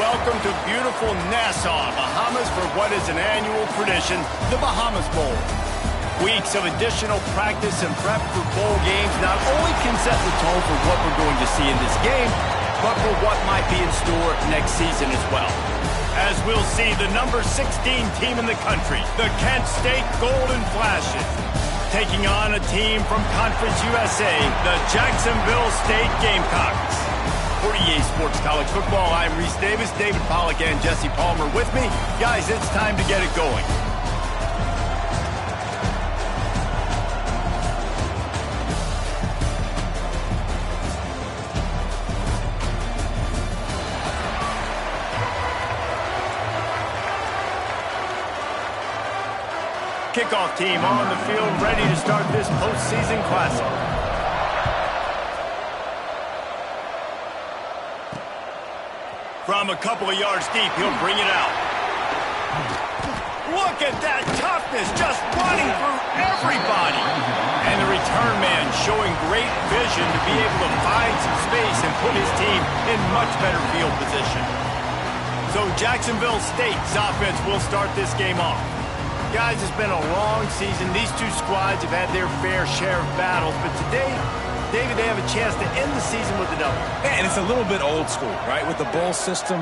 welcome to beautiful Nassau, Bahamas for what is an annual tradition, the Bahamas Bowl. Weeks of additional practice and prep for bowl games not only can set the tone for what we're going to see in this game, but for what might be in store next season as well. As we'll see the number 16 team in the country, the Kent State Golden Flashes, taking on a team from Conference USA, the Jacksonville State Gamecocks. For EA Sports College Football, I'm Reese Davis, David Pollack, and Jesse Palmer with me. Guys, it's time to get it going. Kickoff team on the field, ready to start this postseason classic. From a couple of yards deep, he'll bring it out. Look at that toughness, just running through everybody. And the return man showing great vision to be able to find some space and put his team in much better field position. So Jacksonville State's offense will start this game off. Guys, it's been a long season. These two squads have had their fair share of battles, but today, David, they have a chance to end the season with a W. And it's a little bit old school, right? With the bowl system,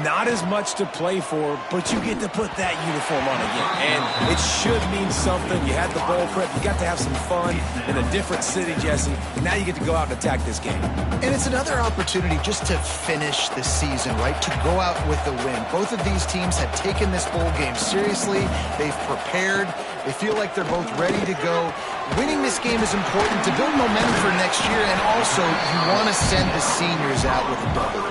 not as much to play for, but you get to put that uniform on again. And it should mean something. You had the bowl prep. You got to have some fun in a different city, Jesse. Now you get to go out and attack this game. And it's another opportunity just to finish the season, right? To go out with the win. Both of these teams have taken this bowl game seriously. They've prepared. They feel like they're both ready to go. Winning this game is important to build momentum for next year, and also you want to send the seniors out with a W.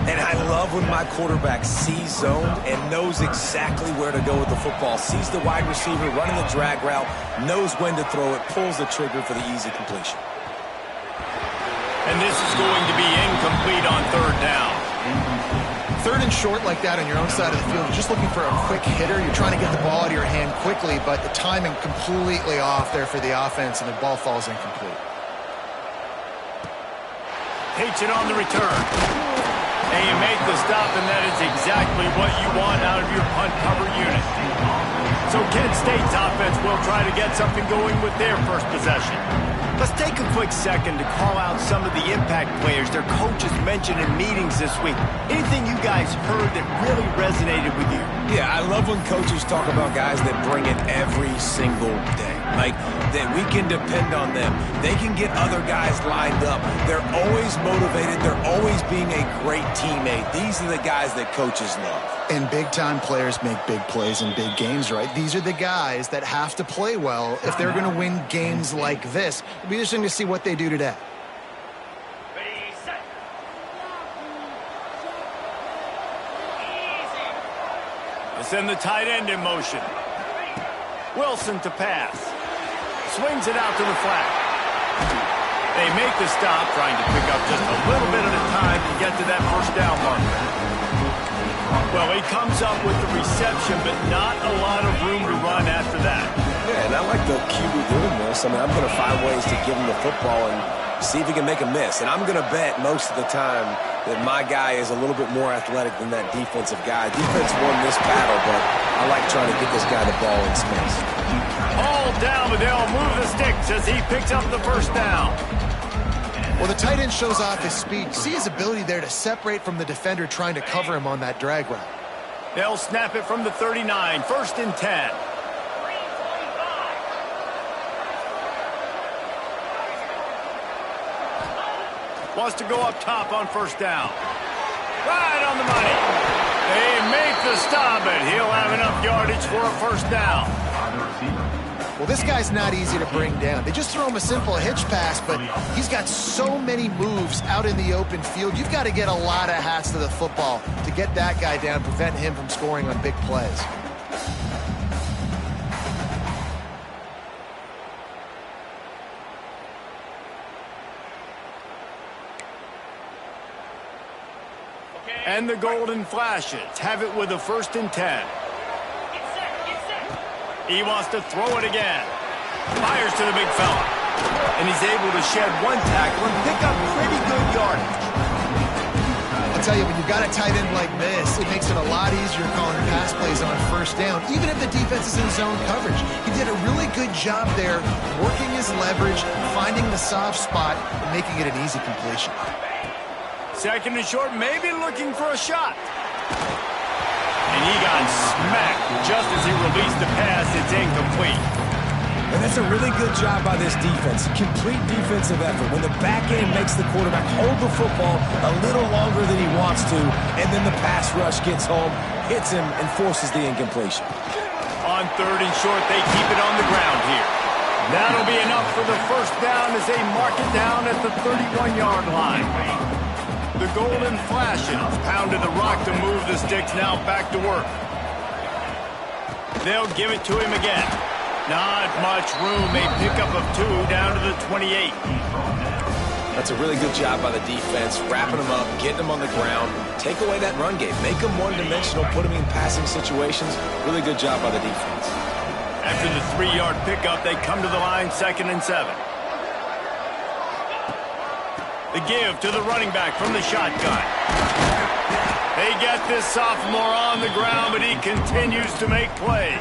And I love when my quarterback sees zone and knows exactly where to go with the football. Sees the wide receiver running the drag route, knows when to throw it, pulls the trigger for the easy completion. And this is going to be incomplete on third down. Third and short like that on your own side of the field, you're just looking for a quick hitter. You're trying to get the ball out of your hand quickly, but the timing completely off there for the offense, and the ball falls incomplete. Takes it on the return. And you make the stop, and that is exactly what you want out of your punt cover unit. So Kent State's offense will try to get something going with their first possession. Let's take a quick second to call out some of the impact players their coaches mentioned in meetings this week. Anything you guys heard that really resonated with you? Yeah, I love when coaches talk about guys that bring it every single day. Like, that we can depend on them. They can get other guys lined up. They're always motivated. They're always being a great teammate. These are the guys that coaches love. And big-time players make big plays in big games, right? These are the guys that have to play well if they're going to win games like this. It'll be interesting to see what they do today. They send the tight end in motion. Wilson to pass. Swings it out to the flat. They make the stop, trying to pick up just a little bit at a time to get to that first down marker. Well, he comes up with the reception, but not a lot of room to run after that. Yeah, and I like the QB doing this. I mean, I'm going to find ways to give him the football and see if he can make a miss. And I'm going to bet most of the time that my guy is a little bit more athletic than that defensive guy. Defense won this battle, but I like trying to get this guy the ball in space. All down, but they'll move the sticks as he picks up the first down. Well, the tight end shows off his speed. See his ability there to separate from the defender trying to cover him on that drag route. They'll snap it from the 39, first and 10. Wants to go up top on first down. Right on the money. They make the stop, but he'll have enough yardage for a first down. Well, this guy's not easy to bring down. They just throw him a simple hitch pass, but he's got so many moves out in the open field. You've got to get a lot of hats to the football to get that guy down, prevent him from scoring on big plays. And the Golden Flashes have it with a first and 10. He wants to throw it again. Fires to the big fella. And he's able to shed one tackle and pick up pretty good yardage. A tell you, when you've got a tight end like this, it makes it a lot easier calling pass plays on first down, even if the defense is in zone coverage. He did a really good job there, working his leverage, finding the soft spot, and making it an easy completion. Second and short, maybe looking for a shot. And he got smacked just as he released the pass. It's incomplete. And that's a really good job by this defense. Complete defensive effort. When the back end makes the quarterback hold the football a little longer than he wants to, and then the pass rush gets home, hits him, and forces the incompletion. On third and short, they keep it on the ground here. That'll be enough for the first down as they mark it down at the 31-yard line. The Golden Flashes pounded the rock to move the sticks, now back to work. They'll give it to him again. Not much room, a pickup of 2 down to the 28. That's a really good job by the defense, wrapping them up, getting them on the ground, take away that run game, make them one-dimensional, put them in passing situations. Really good job by the defense. After the 3-yard pickup, they come to the line, 2nd and 7. The give to the running back from the shotgun. They get this sophomore on the ground, but he continues to make plays.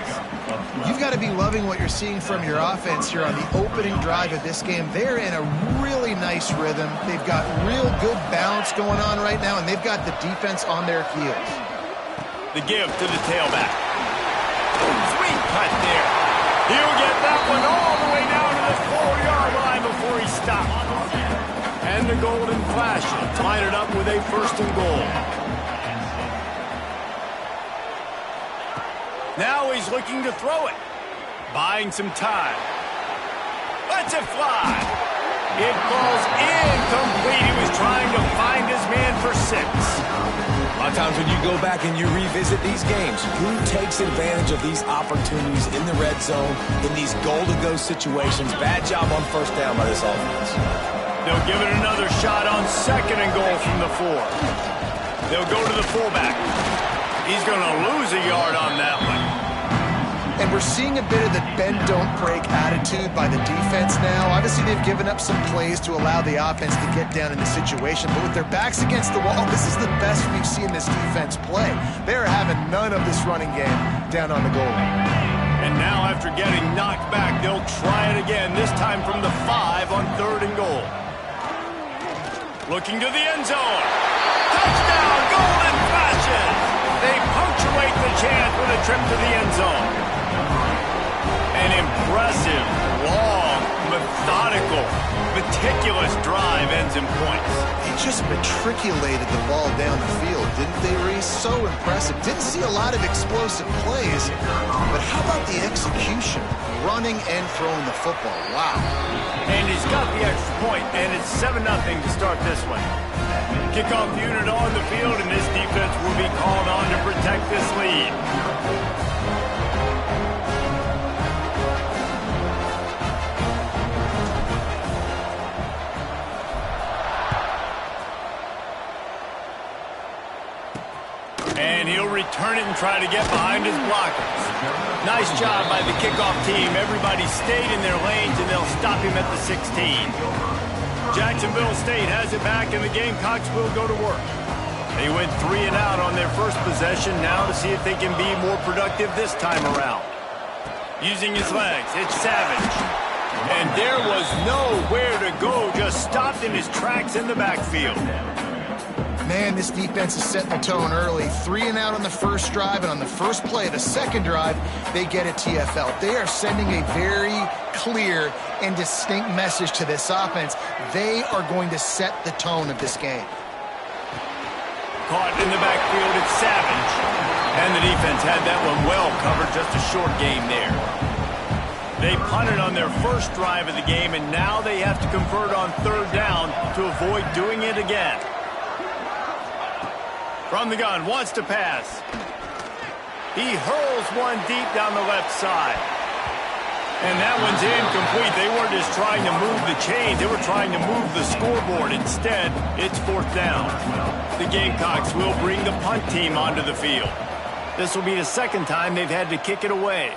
You've got to be loving what you're seeing from your offense here on the opening drive of this game. They're in a really nice rhythm. They've got real good balance going on right now, and they've got the defense on their heels. The give to the tailback. Sweet cut there. He'll get that one all the way down to the 4-yard line before he stops. And the Golden Flashes line it up with a 1st and goal. Now he's looking to throw it. Buying some time. Lets it fly. It falls incomplete. He was trying to find his man for 6. A lot of times when you go back and you revisit these games, who takes advantage of these opportunities in the red zone, in these goal-to-go situations? Bad job on first down by this offense. They'll give it another shot on 2nd and goal from the 4. They'll go to the fullback. He's going to lose a yard on that one. And we're seeing a bit of the bend-don't-break attitude by the defense now. Obviously, they've given up some plays to allow the offense to get down in the situation. But with their backs against the wall, this is the best we've seen this defense play. They're having none of this running game down on the goal line. And now, after getting knocked back, they'll try it again, this time from the 5 on 3rd and goal. Looking to the end zone. Touchdown, Golden Flashes! They punctuate the chance with a trip to the end zone. An impressive, long, methodical, meticulous drive ends in points. They just matriculated the ball down the field, didn't they, Reese? So impressive. Didn't see a lot of explosive plays, but how about the execution? Running and throwing the football. Wow. And he's got the extra point, and it's 7-0 to start this one. Kickoff unit on the field, and this defense will be called on to protect this lead. And he'll return it and try to get behind his blockers. Nice job by the kickoff team. Everybody stayed in their lanes, and they'll stop him at the 16. Jacksonville State has it back, and the Gamecocks will go to work. They went 3 and out on their first possession, now to see if they can be more productive this time around. Using his legs, it's Savage. And there was nowhere to go, just stopped in his tracks in the backfield. Man, this defense is setting the tone early. 3 and out on the first drive, and on the first play of the second drive, they get a TFL. They are sending a very clear and distinct message to this offense. They are going to set the tone of this game. Caught in the backfield, it's Savage. And the defense had that one well covered, just a short game there. They punted on their first drive of the game, and now they have to convert on 3rd down to avoid doing it again. From the gun, wants to pass. He hurls one deep down the left side. And that one's incomplete. They weren't just trying to move the chains. They were trying to move the scoreboard. Instead, it's 4th down. The Gamecocks will bring the punt team onto the field. This will be the 2nd time they've had to kick it away.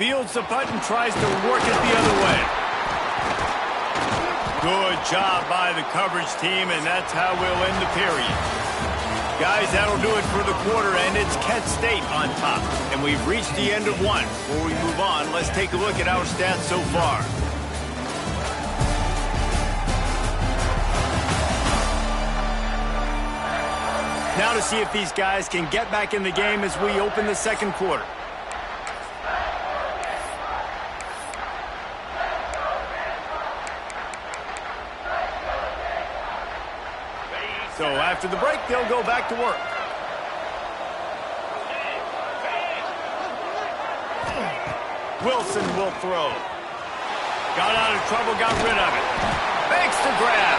Fields the punt and tries to work it the other way. Good job by the coverage team, and that's how we'll end the period. Guys, that'll do it for the quarter, and it's Kent State on top. And we've reached the end of one. Before we move on, let's take a look at our stats so far. Now to see if these guys can get back in the game as we open the second quarter. So after the break, they'll go back to work. Wilson will throw. Got out of trouble, got rid of it. Makes the grab.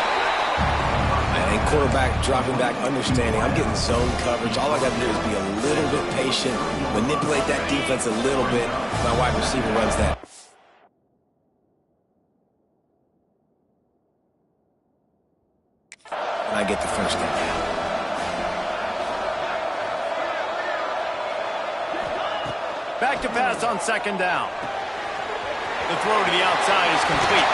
And quarterback dropping back, understanding I'm getting zone coverage. All I got to do is be a little bit patient, manipulate that defense a little bit. My wide receiver runs that. And I get the first down. Back to pass on second down. The throw to the outside is complete.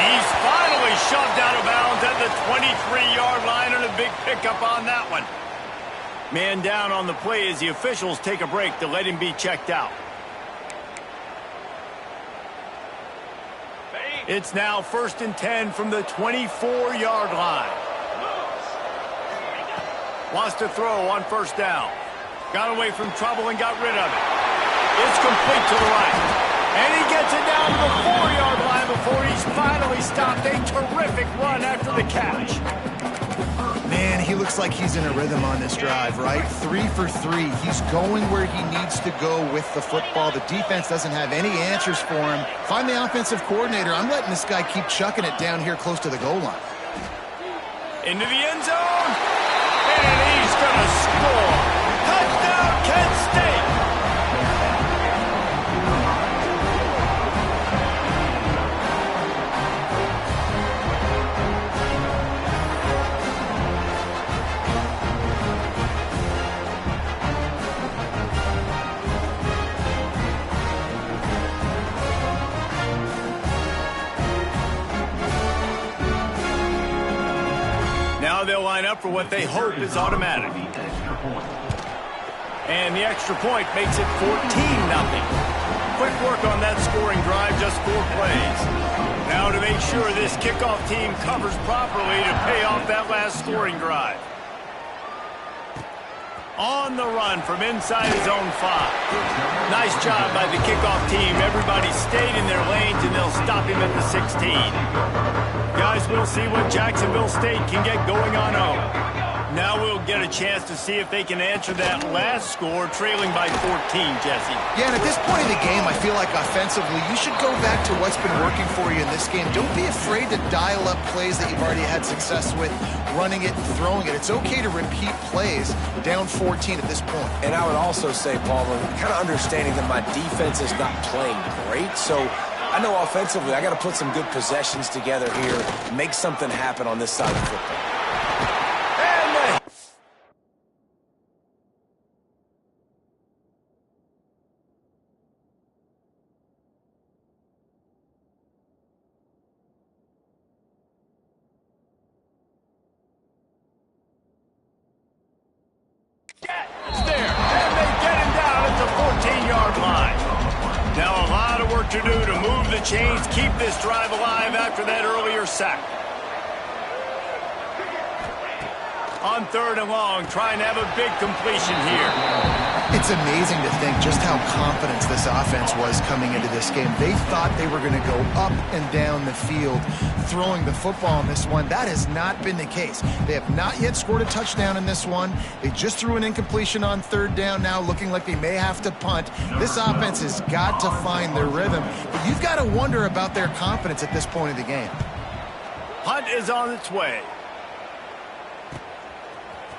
He's finally shoved out of bounds at the 23-yard line, and a big pickup on that one. Man down on the play as the officials take a break to let him be checked out. It's now 1st and 10 from the 24-yard line. Wants to throw on first down. Got away from trouble and got rid of it. It's complete to the right. And he gets it down to the 4-yard line before he's finally stopped. A terrific run after the catch. Man, he looks like he's in a rhythm on this drive, right? 3 for 3. He's going where he needs to go with the football. The defense doesn't have any answers for him. Find the offensive coordinator. I'm letting this guy keep chucking it down here close to the goal line. Into the end zone. And he's going to score. Touchdown, Kent State. Now they'll line up for what they hope is automatic. And the extra point makes it 14-0. Quick work on that scoring drive, just 4 plays. Now to make sure this kickoff team covers properly to pay off that last scoring drive. On the run from inside his own 5. Nice job by the kickoff team. Everybody stayed in their lanes, and they'll stop him at the 16. Guys, we'll see what Jacksonville State can get going on home. Now we'll get a chance to see if they can answer that last score, trailing by 14, Jesse. Yeah, and at this point in the game, I feel like offensively, you should go back to what's been working for you in this game. Don't be afraid to dial up plays that you've already had success with, running it and throwing it. It's okay to repeat plays down 14 at this point. And I would also say, Palmer, kind of understanding that my defense is not playing great, so I know offensively I got to put some good possessions together here, make something happen on this side of the football. It's there, and they get him down at the 14-yard line. Now a lot of work to do to move the chains, keep this drive alive after that earlier sack. On 3rd and long, trying to have a big completion here. It's amazing to think just how confident this offense was coming into this game. They thought they were going to go up and down the field throwing the football in this one. That has not been the case. They have not yet scored a touchdown in this one. They just threw an incompletion on 3rd down now, looking like they may have to punt. This offense has got to find their rhythm. But you've got to wonder about their confidence at this point of the game. Punt is on its way.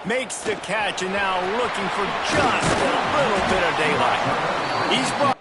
Makes the catch, and now looking for just a little bit of daylight. He's brought...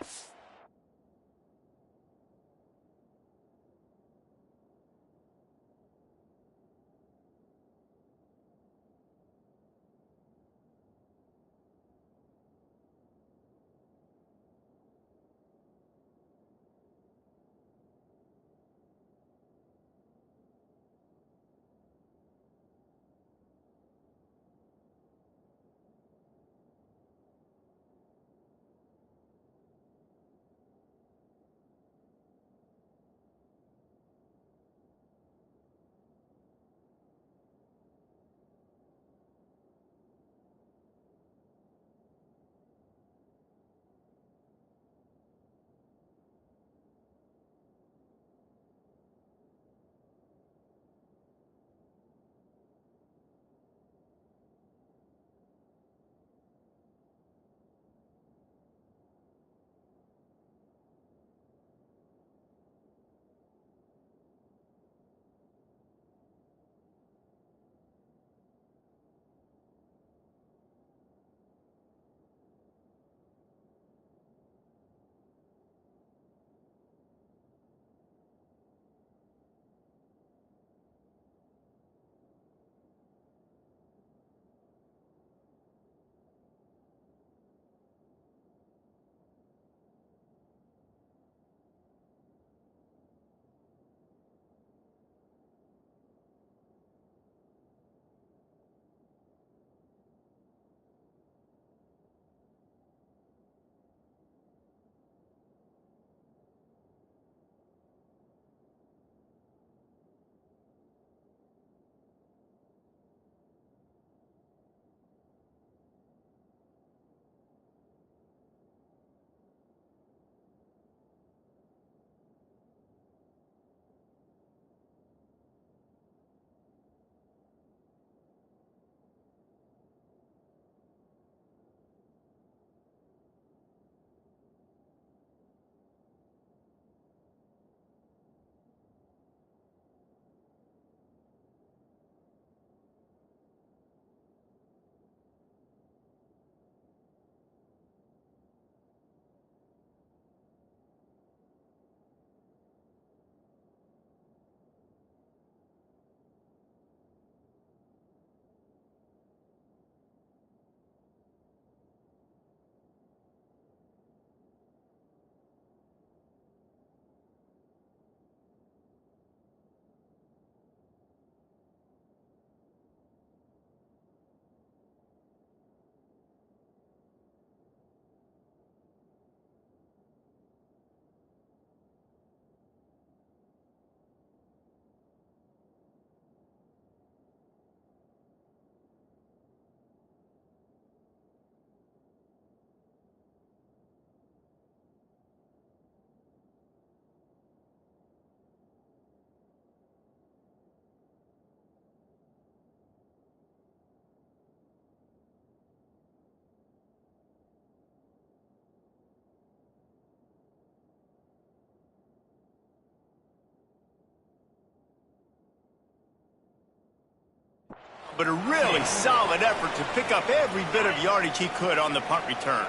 but a really solid effort to pick up every bit of yardage he could on the punt return.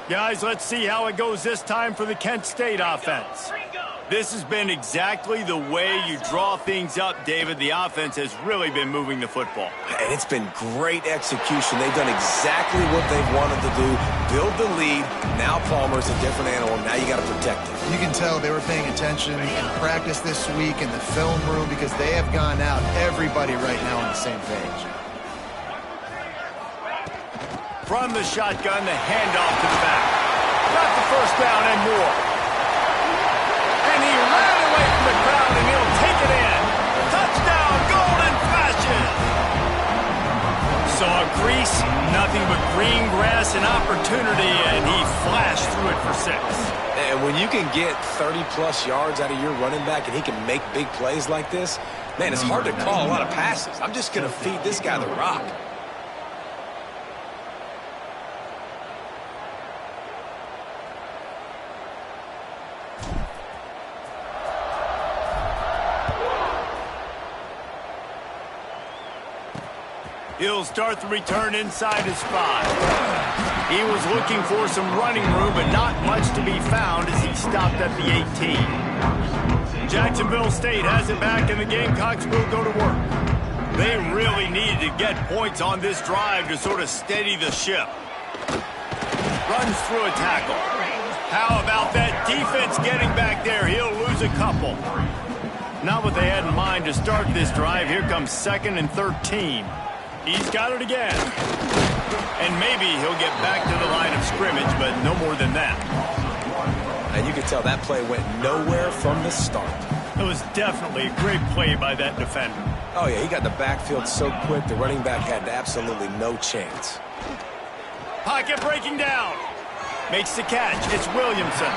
Guys, let's see how it goes this time for the Kent State offense. This has been exactly the way you draw things up, David. The offense has really been moving the football. And it's been great execution. They've done exactly what they've wanted to do. Build the lead. Now Palmer's a different animal. Now you got to protect him. You can tell they were paying attention in practice this week in the film room because they have gone out, everybody right now on the same page. From the shotgun, the handoff to the back. Got the first down and more. And he ran away from the crowd, and he'll take it in. Touchdown, Golden Flashes! Saw a crease, nothing but green grass and opportunity, and he flashed through it for 6. And when you can get 30-plus yards out of your running back and he can make big plays like this, man, it's hard to call a lot of passes. I'm just going to feed this guy the rock. He'll start the return inside his 5. He was looking for some running room, but not much to be found as he stopped at the 18. Jacksonville State has it back, and the Gamecocks will go to work. They really needed to get points on this drive to sort of steady the ship. Runs through a tackle. How about that defense getting back there? He'll lose a couple. Not what they had in mind to start this drive. Here comes 2nd and 13. He's got it again. And maybe he'll get back to the line of scrimmage, but no more than that. And you can tell that play went nowhere from the start. It was definitely a great play by that defender. Oh, yeah, he got the backfield so quick, the running back had absolutely no chance. Pocket breaking down. Makes the catch. It's Williamson.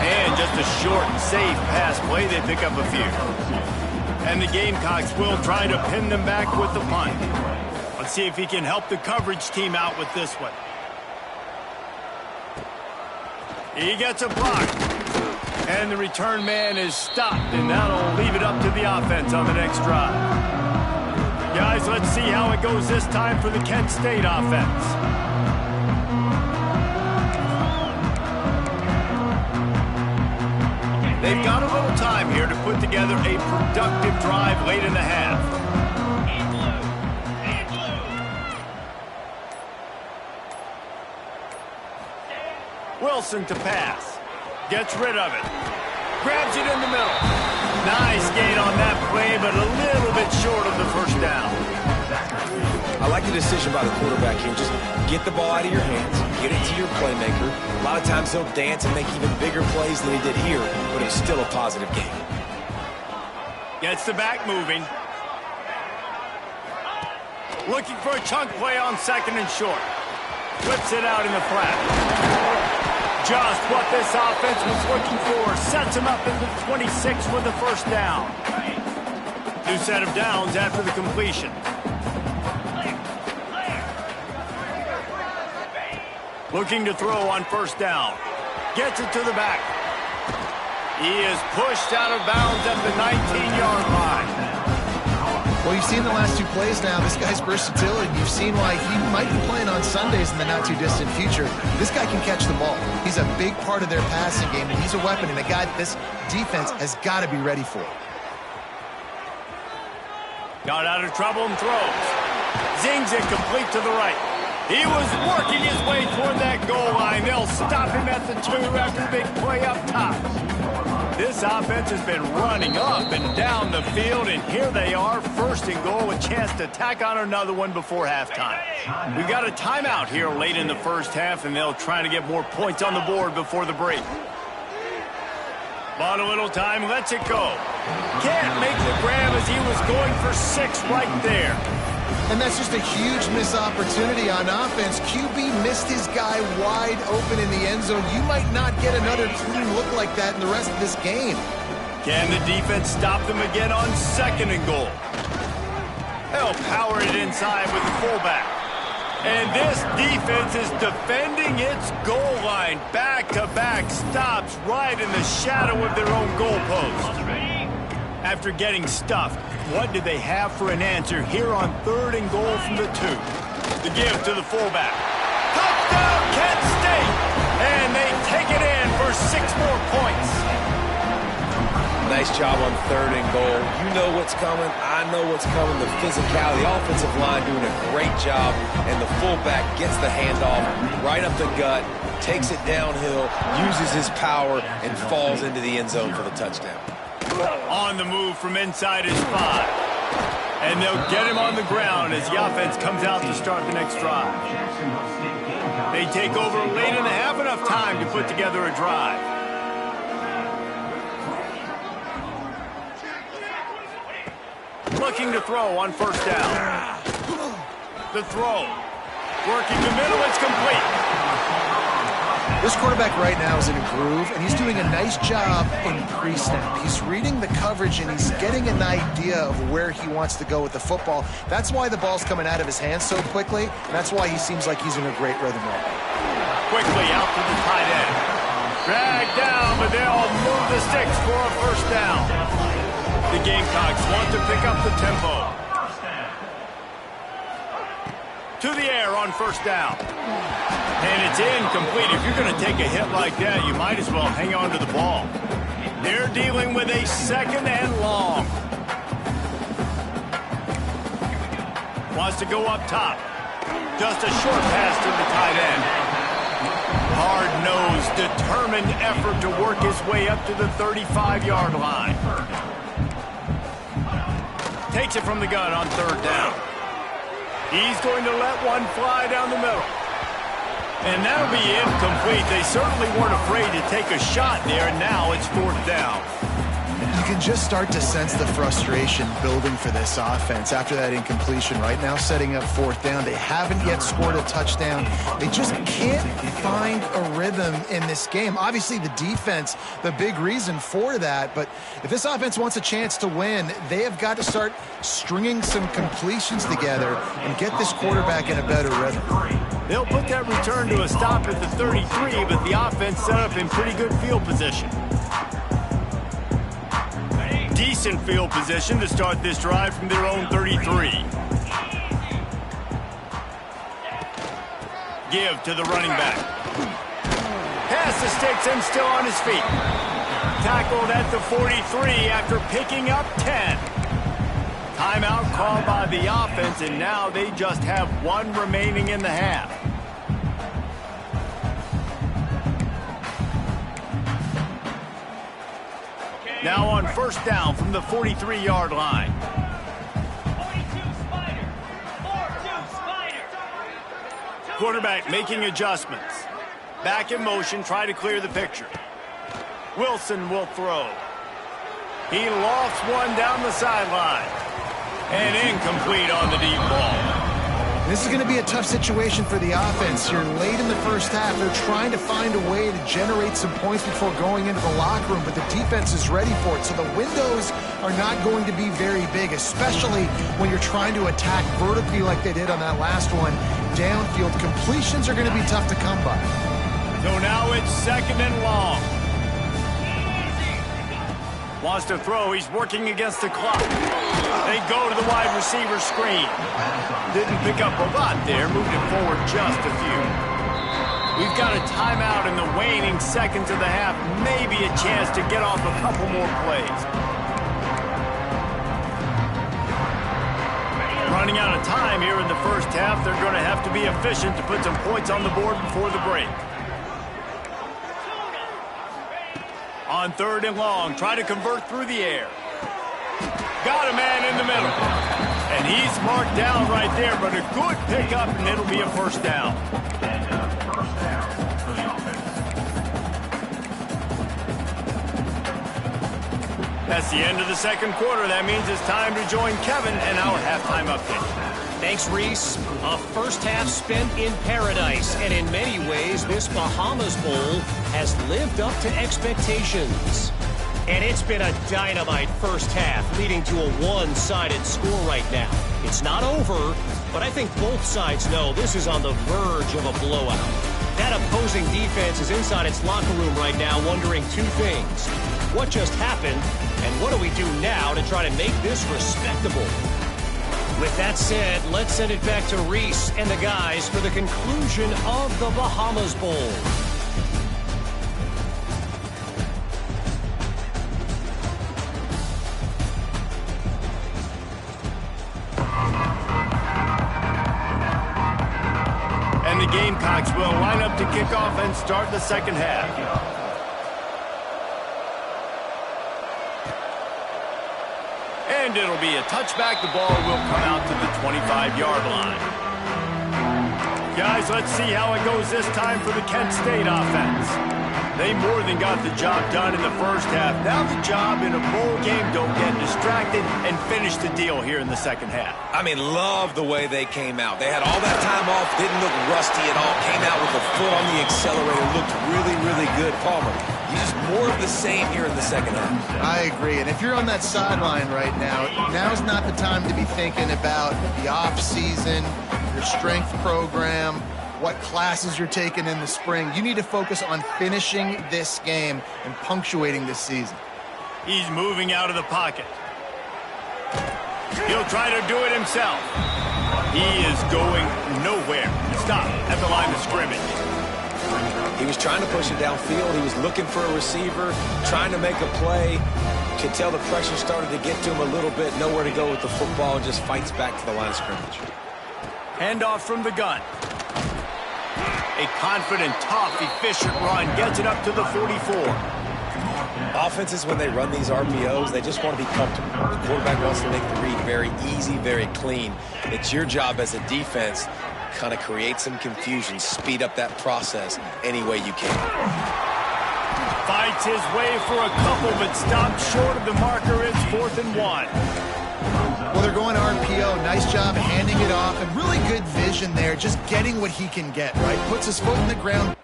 And just a short and safe pass play. They pick up a few. And the Gamecocks will try to pin them back with the punt. Let's see if he can help the coverage team out with this one. He gets a block. And the return man is stopped, and that'll leave it up to the offense on the next drive. Guys, let's see how it goes this time for the Kent State offense. They've got a little time here to put together a productive drive late in the half. Wilson to pass. Gets rid of it. Grabs it in the middle. Nice gain on that play, but a little bit short of the first down. I like the decision by the quarterback here. Just get the ball out of your hands, get it to your playmaker. A lot of times he'll dance and make even bigger plays than he did here, but it's still a positive game. Gets the back moving. Looking for a chunk play on 2nd and short. Flips it out in the flat. Just what this offense was looking for. Sets him up into the 26 for the first down. New set of downs after the completion. Looking to throw on first down. Gets it to the back. He is pushed out of bounds at the 19-yard line. Well, you've seen the last 2 plays now. This guy's versatility. You've seen why he might be playing on Sundays in the not-too-distant future. This guy can catch the ball. He's a big part of their passing game, and he's a weapon, and a guy this defense has got to be ready for. Got out of trouble and throws. Zings it complete to the right. He was working his way toward that goal line. They'll stop him at the 2 after the big play up top. This offense has been running up and down the field, and here they are, 1st and goal, a chance to tack on another one before halftime. We've got a timeout here late in the first half, and they'll try to get more points on the board before the break. Bought a little time, lets it go. Can't make the grab as he was going for 6 right there. And that's just a huge missed opportunity on offense. QB missed his guy wide open in the end zone. You might not get another clean look like that in the rest of this game. Can the defense stop them again on 2nd and goal? They'll power it inside with the fullback. And this defense is defending its goal line. Back-to-back stops right in the shadow of their own goalpost. After getting stuffed, what do they have for an answer here on 3rd and goal from the 2? The give to the fullback. Touchdown, Kent State! And they take it in for 6 more points. Nice job on 3rd and goal. You know what's coming. I know what's coming. The physicality, the offensive line doing a great job, and the fullback gets the handoff right up the gut, takes it downhill, uses his power, and falls into the end zone for the touchdown. On the move from inside his 5. And they'll get him on the ground as the offense comes out to start the next drive. They take over late in the half, enough time to put together a drive. Looking to throw on 1st down. The throw. Working the middle, it's complete. This quarterback right now is in a groove, and he's doing a nice job in pre-snap. He's reading the coverage, and he's getting an idea of where he wants to go with the football. That's why the ball's coming out of his hands so quickly, and that's why he seems like he's in a great rhythm right now. Quickly out to the tight end. Dragged down, but they'll move the sticks for a 1st down. The Gamecocks want to pick up the tempo. To the air on 1st down. And it's incomplete. If you're going to take a hit like that, you might as well hang on to the ball. They're dealing with a 2nd and long. Wants to go up top. Just a short pass to the tight end. Hard-nosed, determined effort to work his way up to the 35-yard line. Takes it from the gun on 3rd down. He's going to let one fly down the middle. And that'll be incomplete. They certainly weren't afraid to take a shot there, and now it's 4th down. You can just start to sense the frustration building for this offense after that incompletion. Right now, setting up 4th down. They haven't yet scored a touchdown. They just can't find a rhythm in this game. Obviously, the defense, the big reason for that. But if this offense wants a chance to win, they have got to start stringing some completions together and get this quarterback in a better rhythm. They'll put that return to a stop at the 33, but the offense set up in pretty good field position. Decent field position to start this drive from their own 33. Give to the running back. Pass the sticks and still on his feet. Tackled at the 43 after picking up 10. Timeout called by the offense, and now they just have 1 remaining in the half. Now on 1st down from the 43-yard line. Quarterback making adjustments. Back in motion, try to clear the picture. Wilson will throw. He lofts one down the sideline. And incomplete on the deep ball. This is going to be a tough situation for the offense. You're late in the 1st half. They're trying to find a way to generate some points before going into the locker room, but the defense is ready for it. So the windows are not going to be very big, especially when you're trying to attack vertically like they did on that last one. Downfield completions are going to be tough to come by. So now it's 2nd and long. Wants to throw. He's working against the clock. They go to the wide receiver screen. Didn't pick up a lot there. Moved it forward just a few. We've got a timeout in the waning seconds of the half. Maybe a chance to get off a couple more plays. Running out of time here in the 1st half. They're going to have to be efficient to put some points on the board before the break. On 3rd and long, try to convert through the air. Got a man in the middle. And he's marked down right there, but a good pickup, and it'll be a 1st down. That's the end of the 2nd quarter. That means it's time to join Kevin and our halftime update. Thanks, Reese. A 1st half spent in paradise, and in many ways, this Bahamas Bowl has lived up to expectations. And it's been a dynamite 1st half, leading to a one-sided score right now. It's not over, but I think both sides know this is on the verge of a blowout. That opposing defense is inside its locker room right now wondering 2 things. what just happened, and what do we do now to try to make this respectable? With that said, let's send it back to Reese and the guys for the conclusion of the Bahamas Bowl. And the Gamecocks will line up to kick off and start the second half. And it'll be a touchback. The ball will come out to the 25-yard line. Guys, let's see how it goes this time for the Kent State offense. They more than got the job done in the first half. Now the job in a bowl game, don't get distracted and finish the deal here in the second half. I mean, love the way they came out. They had all that time off, didn't look rusty at all, came out with the foot on the accelerator, looked really, really good. Palmer, use more of the same here in the second half. I agree, and if you're on that sideline right now, now's not the time to be thinking about the off-season, your strength program, what classes you're taking in the spring. You need to focus on finishing this game and punctuating this season. He's moving out of the pocket. He'll try to do it himself. He is going nowhere. Stop at the line of scrimmage. He was trying to push it downfield. He was looking for a receiver, trying to make a play. Could tell the pressure started to get to him a little bit. Nowhere to go with the football. Just fights back to the line of scrimmage. Handoff from the gun. A confident, tough, efficient run gets it up to the 44. Offenses, when they run these RPOs, they just want to be comfortable. The quarterback wants to make the read very easy, very clean. It's your job as a defense, kind of create some confusion, speed up that process any way you can. Fights his way for a couple, but stops short of the marker. It's 4th and 1. Well, they're going RPO. Nice job handing it off, and really good vision there, just getting what he can get, right? Puts his foot in the ground.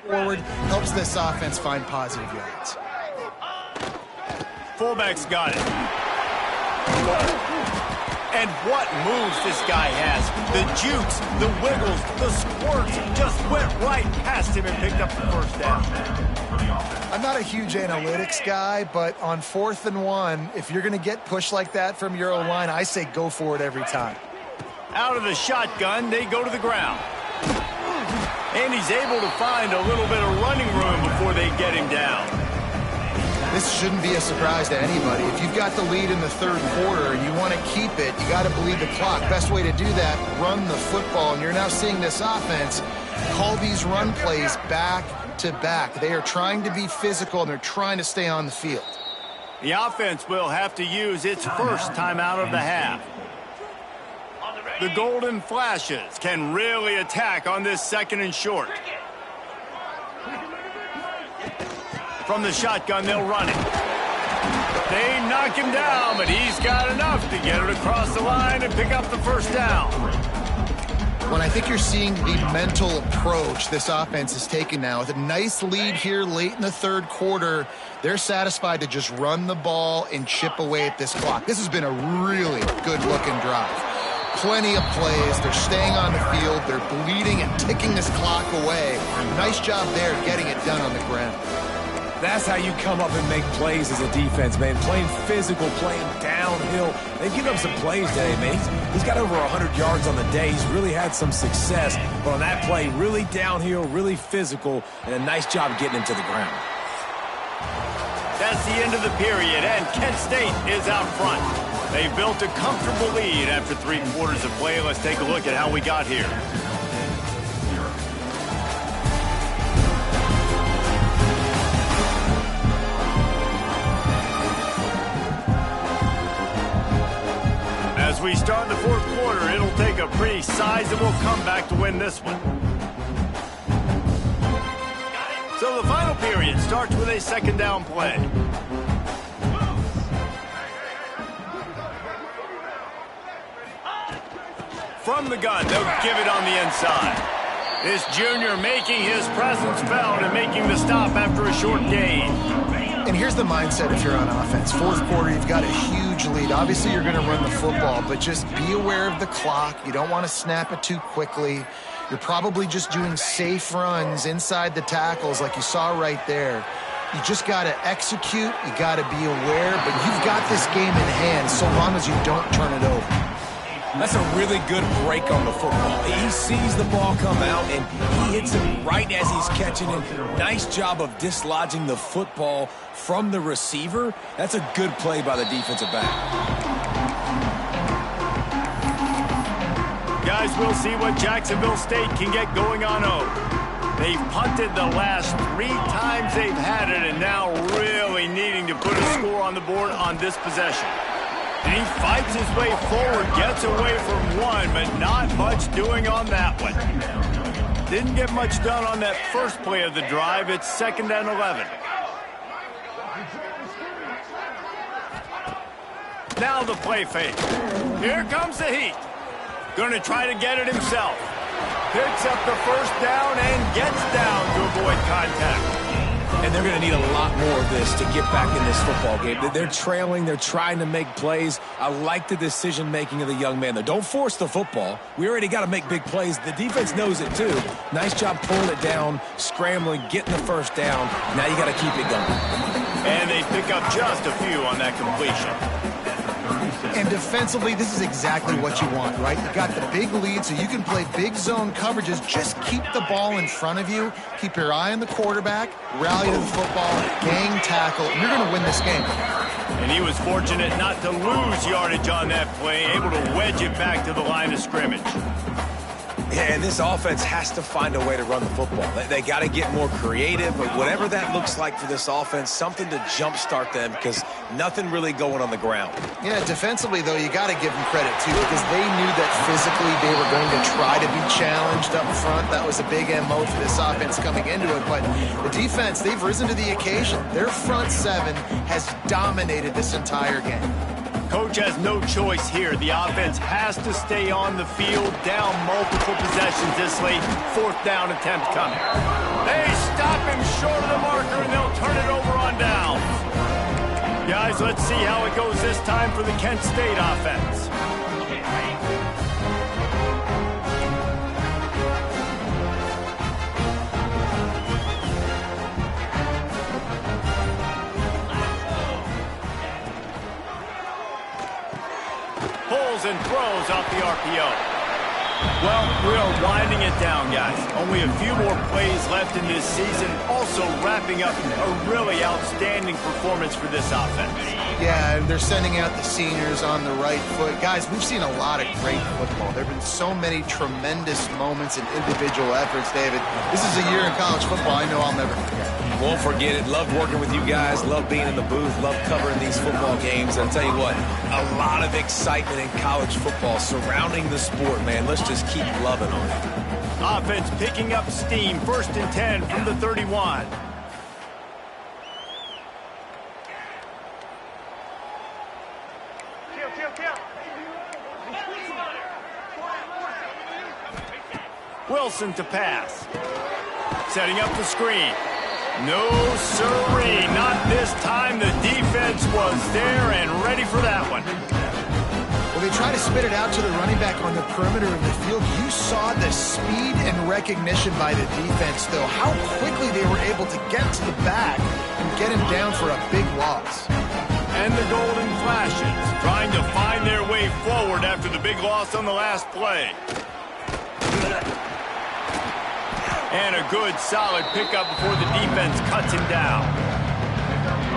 Forward helps this offense find positive yards. Fullback's got it. And what moves this guy has. The jukes, the wiggles, the squirts just went right past him and picked up the first down. I'm not a huge analytics guy, but on 4th and 1, if you're going to get pushed like that from your O-line, I say go for it every time. Out of the shotgun, they go to the ground. And he's able to find a little bit of running room before they get him down. This shouldn't be a surprise to anybody. If you've got the lead in the 3rd quarter and you want to keep it, you got to bleed the clock. Best way to do that, run the football. And you're now seeing this offense call these run plays back to back. They are trying to be physical, and they're trying to stay on the field. The offense will have to use its first timeout of the half. The Golden Flashes can really attack on this 2nd and short. From the shotgun, they'll run it. They knock him down, but he's got enough to get it across the line and pick up the first down. When I think you're seeing the mental approach this offense is taking now. With a nice lead here late in the third quarter, they're satisfied to just run the ball and chip away at this clock. This has been a really good-looking drive. Plenty of plays. They're staying on the field. They're bleeding and ticking this clock away. Nice job there getting it done on the ground. That's how you come up and make plays as a defense, man. Playing physical, playing downhill. They've given up some plays today, man. He's got over 100 yards on the day. He's really had some success. But on that play, really downhill, really physical, and a nice job getting him to the ground. That's the end of the period, and Kent State is out front. They built a comfortable lead after 3 quarters of play. Let's take a look at how we got here. As we start the fourth quarter, it'll take a pretty sizable comeback to win this one. So the final period starts with a second down play. From the gun, they'll give it on the inside. This junior making his presence felt and making the stop after a short gain. And here's the mindset if you're on offense. Fourth quarter, you've got a huge lead. Obviously, you're going to run the football, but just be aware of the clock. You don't want to snap it too quickly. You're probably just doing safe runs inside the tackles like you saw right there. You just got to execute. You got to be aware, but you've got this game in hand so long as you don't turn it over. That's a really good break on the football. He sees the ball come out, and he hits it right as he's catching it. Nice job of dislodging the football from the receiver. That's a good play by the defensive back. Guys, we'll see what Jacksonville State can get going on over. They've punted the last 3 times they've had it, and now really needing to put a score on the board on this possession. And he fights his way forward, gets away from one, but not much doing on that one. Didn't get much done on that first play of the drive. It's 2nd and 11. Now the play fake. Here comes the heat. Going to try to get it himself. Picks up the first down and gets down to avoid contact. And they're going to need a lot more of this to get back in this football game. They're trailing. They're trying to make plays. I like the decision-making of the young man, though. Don't force the football. We already got to make big plays. The defense knows it, too. Nice job pulling it down, scrambling, getting the first down. Now you got to keep it going. And they pick up just a few on that completion. And defensively, this is exactly what you want, right? You got the big lead, so you can play big zone coverages. Just keep the ball in front of you. Keep your eye on the quarterback. Rally to the football. Gang tackle. You're going to win this game. And he was fortunate not to lose yardage on that play, able to wedge it back to the line of scrimmage. Yeah, and this offense has to find a way to run the football. They got to get more creative, but whatever that looks like for this offense, something to jumpstart them because nothing really going on the ground. Yeah, defensively, though, you got to give them credit, too, because they knew that physically they were going to try to be challenged up front. That was a big MO for this offense coming into it, but the defense, they've risen to the occasion. Their front seven has dominated this entire game. Coach has no choice here. The offense has to stay on the field, down multiple possessions this late. 4th down attempt coming. They stop him short of the marker, and they'll turn it over on down. Guys, let's see how it goes this time for the Kent State offense. Pulls and throws off the RPO. Well, we are winding it down, guys. Only a few more plays left in this season. Also wrapping up a really outstanding performance for this offense. Yeah, they're sending out the seniors on the right foot. Guys, we've seen a lot of great football. There have been so many tremendous moments and individual efforts, David. This is a year in college football I know I'll never forget. Won't forget it. Loved working with you guys. Loved being in the booth. Loved covering these football games. I'll tell you what, a lot of excitement in college football surrounding the sport, man. Let's just keep loving on it. Offense picking up steam. 1st and 10 from the 31. Wilson to pass. Setting up the screen. No, sirree, not this time. The defense was there and ready for that one. Well, they try to spit it out to the running back on the perimeter of the field. You saw the speed and recognition by the defense, though, how quickly they were able to get to the back and get him down for a big loss. And the Golden Flashes trying to find their way forward after the big loss on the last play. And a good, solid pickup before the defense cuts him down.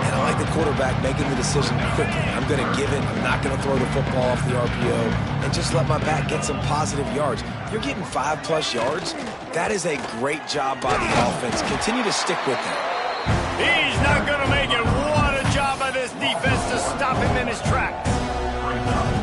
And I like the quarterback making the decision quickly. I'm going to give it. I'm not going to throw the football off the RPO and just let my back get some positive yards. You're getting 5+ yards. That is a great job by the offense. Continue to stick with it. He's not going to make it. What a job by this defense to stop him in his tracks.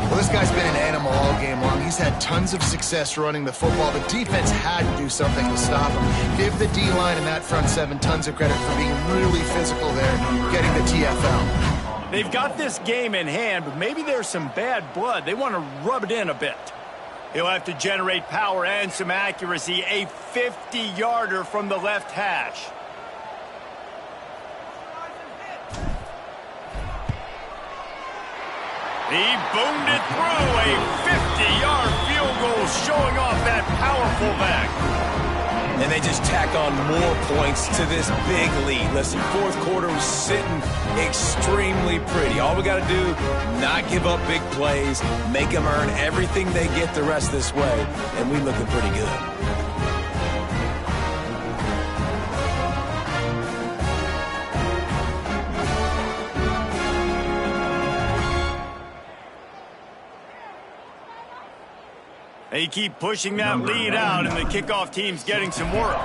Well, this guy's been an animal all game long. He's had tons of success running the football. The defense had to do something to stop him. Give the D-line and that front seven tons of credit for being really physical there, getting the TFL. They've got this game in hand, but maybe there's some bad blood. They want to rub it in a bit. He'll have to generate power and some accuracy. A 50-yarder from the left hash. He boomed it through. A 50-yard field goal showing off that powerful back. And they just tack on more points to this big lead. Listen, fourth quarter was sitting extremely pretty. All we got to do, not give up big plays, make them earn everything they get the rest of this way, and we looking pretty good. They keep pushing that lead out, and the kickoff team's getting some work.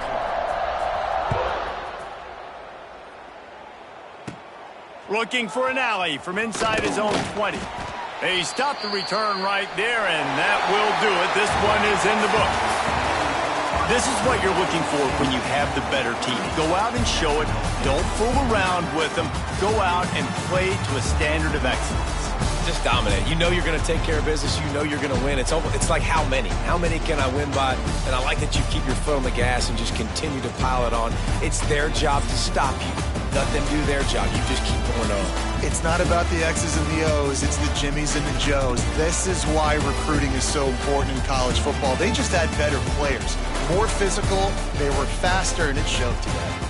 Looking for an alley from inside his own 20. They stopped the return right there, and that will do it. This one is in the book. This is what you're looking for when you have the better team. Go out and show it. Don't fool around with them. Go out and play to a standard of excellence. Just dominate. You know you're going to take care of business. You know you're going to win. It's like how many? How many can I win by? And I like that you keep your foot on the gas and just continue to pile it on. It's their job to stop you. Let them do their job. You just keep going on. It's not about the X's and the O's. It's the Jimmies and the Joes. This is why recruiting is so important in college football. They just had better players. More physical. They were faster, and it showed today.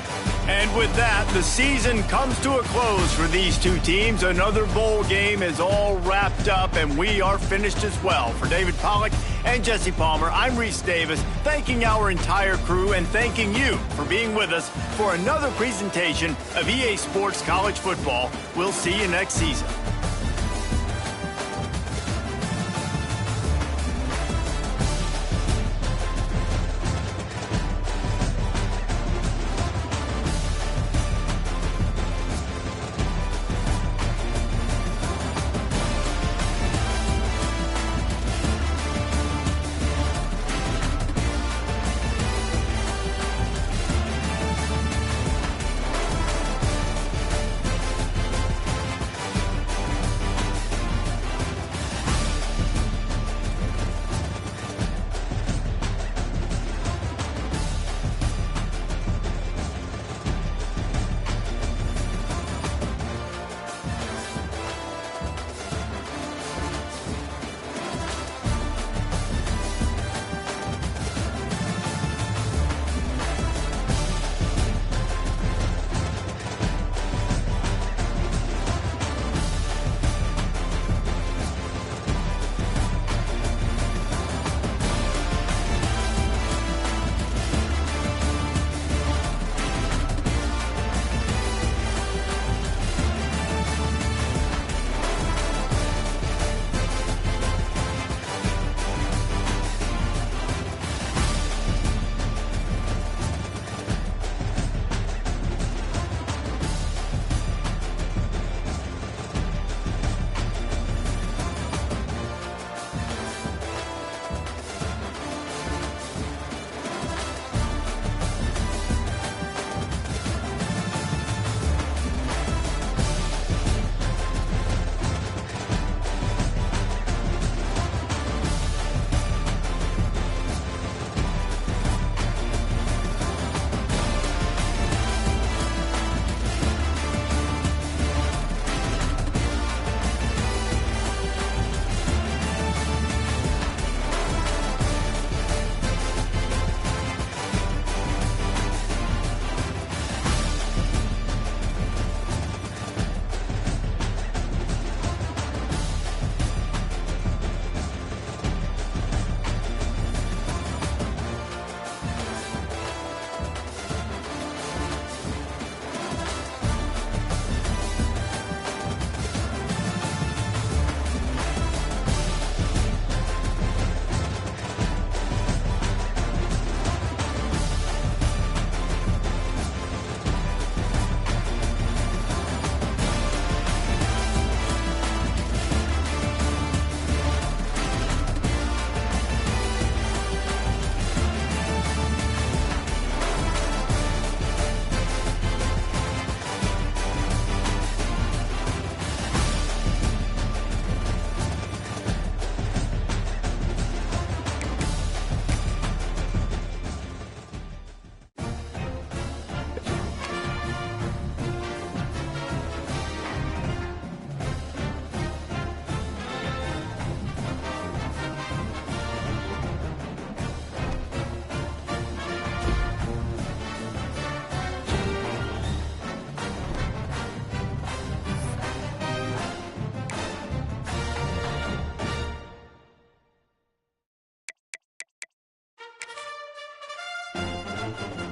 And with that, the season comes to a close for these two teams. Another bowl game is all wrapped up, and we are finished as well. For David Pollack and Jesse Palmer, I'm Reese Davis, thanking our entire crew and thanking you for being with us for another presentation of EA Sports College Football. We'll see you next season. it.